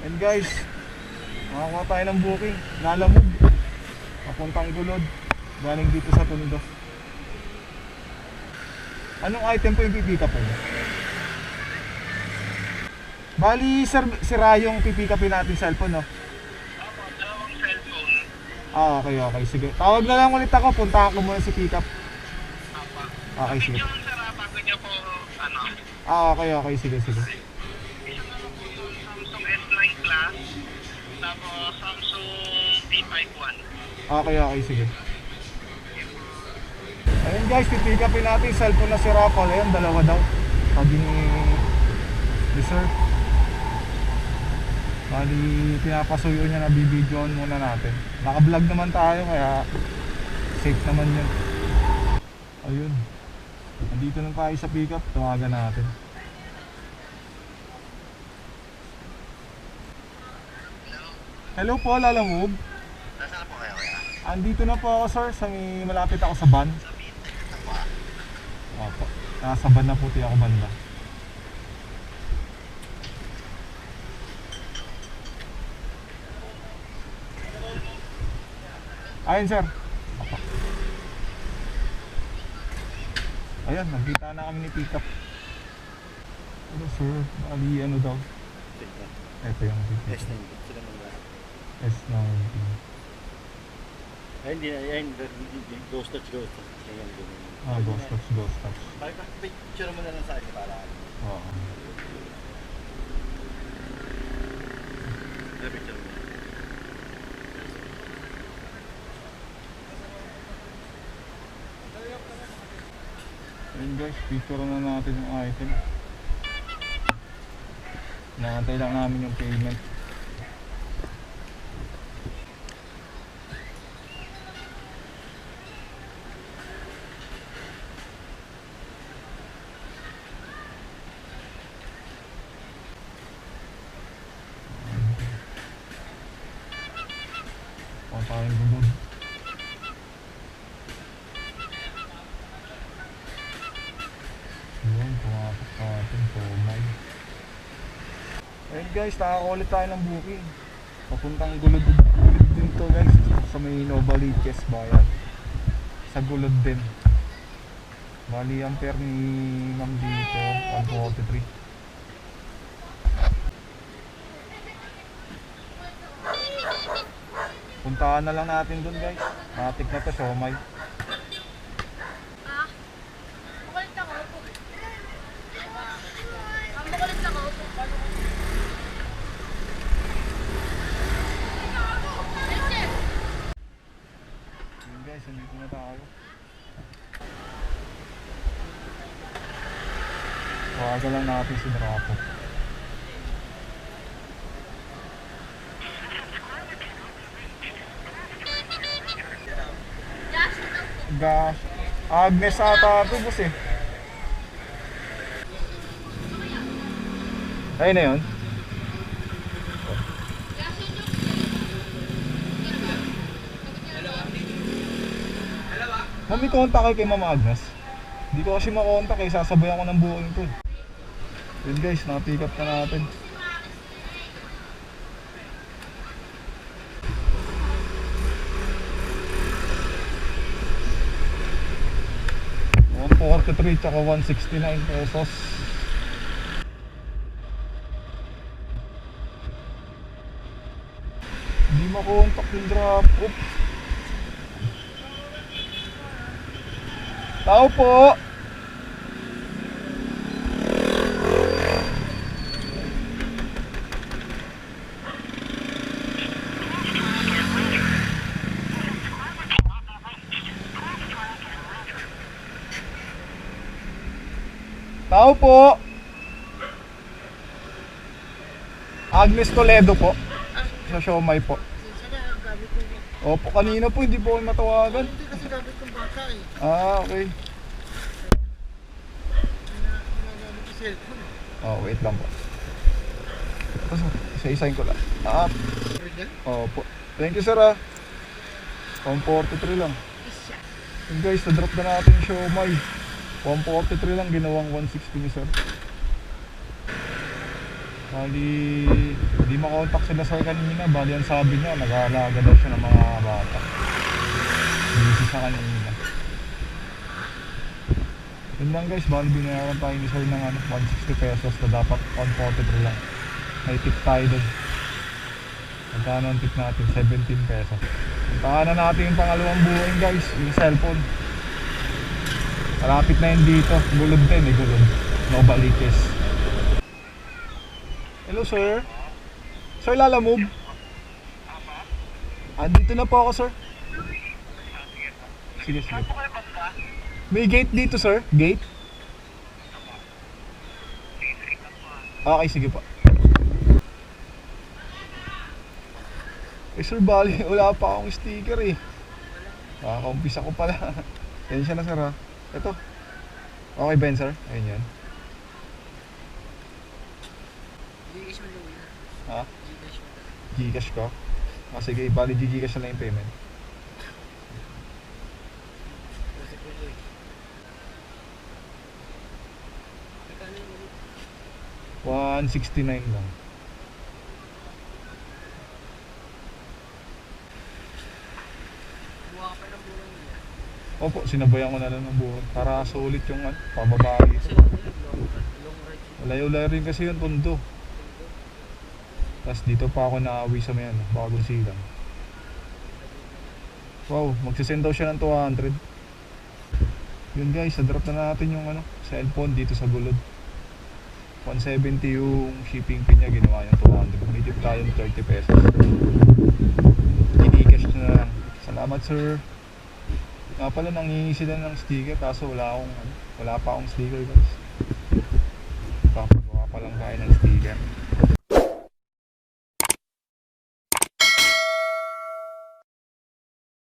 And guys, nakakuha tayo ng booking. Lalamog. Papuntang Gulod. Galing dito sa Tondo. Anong item po yung pipick up po? Bali, sir, sira yung pipick upin natin cellphone, no? Opo, dalawang cellphone. Okay, sige. Tawag na lang ulit ako, puntahan ko muna si pick up. Opo. Okay, sige. Yung sarap, bago niyo po, ano? Okay, sige. Isang ano po yung Samsung S9 Plus, tapos Samsung T51. Okay, sige. Ayun guys, pipick upin natin yung cellphone na sira pala. Ayun, dalawa daw. Sabi ni sir. Bali, pinapasuyo niya na bibidyoan muna natin. Naka-vlog naman tayo kaya safe naman yun. Ayun. Nandito na tayo sa pick up. Tawagan natin. Hello po, Lalamove. Nasaan po kayo kaya? Andito na po ako sir, sa malapit ako sa van. Opo. Nasa van na puti ako banda. Ayun sir. Opo. Ayan, nagkita na kami ni pick up. Ano sir, bali ano daw? Ito yung S19 sila mga S19. ay hindi ghost touch ayan ganyan. Ghost touch. Bakit picture mo na lang sa akin para Oo. picture mo. Ayun guys, picture na natin yung item. Nakantay lang namin yung payment. Tayong Gulod. Yun, pumapak sa atin, Tomay. Ayun guys, nakakulit tayo ng booking. Papuntang Gulod din to guys. Sa may Novaliches bayan. Sa Gulod din. Bali ang pair ni ma'am dito, 143. Puntahan na lang natin dun guys. Matik na to, siomay. Makulit ako po. Makulit ako po. Yun guys, andito na tayo. Tawagan lang natin si Drapo. Gosh. Agnes ata ito boss eh. Ayun na yun. May contact kayo kay Mama Agnes? Hindi ko kasi makontak eh, sasabayan ko ng buong ito. Yun guys, na-pick up na natin. $143 tsaka $169. Hindi makontak yung drop. Oops. Tao po. Tao po. Agnes Toledo po. Sa siomay po. Sana gamit ko. Opo, kanina po hindi po ako matawagan. Hindi kasi gamit kong bata eh. Okay. Ginagamit ko cellphone. Oh, wait lang po. Isa-isahin ko lang. Opo. Thank you sir ah. 143 lang. Yun guys, na-drop na natin yung siomay. 143 lang, ginawang 160 ni sir. Bali, hindi makontak sila sir kanina. Bali, ang sabi niya, nag-aalaga daw siya ng mga bata. Busy sa kanina. Yun lang guys, bali binayaran tayo ni sir ng 160 pesos na dapat 143 lang. May tip tayo dun. Magkano ang tip natin? 17 pesos. Puntahan na natin yung pangalawang buhay guys, yung cellphone. Malapit na yun dito. Gulod din eh, gulod. Novaliches. Hello sir. Sir Lalamove. Andito na po ako sir. Sige, sige. May gate dito sir. Gate. Okay, sige po. Eh sir, bali, wala pa akong sticker eh. Kakaumpisa ko pala. Yan siya na sir ha. Ito. Okay ba yun sir? Ayun yan. Gcash mo lang yan. Ha? Gcash mo lang. Gcash ko? Ah sige, bali Gcash na lang yung payment. Kasi po eh. Magkano yung ulit? 169 lang. Buha ka pa ng buhay niya. Opo, sinabayan ko na lang ng buhay. Para sulit yung pababae. Kasi long ride. Layo-layo rin kasi yun, pundo. Tapos dito pa ako naawi sa may bagong silang. Wow, magsisend daw siya ng 200. Yun guys, na-drop na natin yung cellphone dito sa gulod. 170 yung shipping fee niya, ginawa yung 200. May tip tayong 30 pesos. Gcash na lang. Salamat sir. Nga pala, nangingi sila ng sticker kaso wala pa akong sticker guys. Papagawa pa lang tayo ng sticker.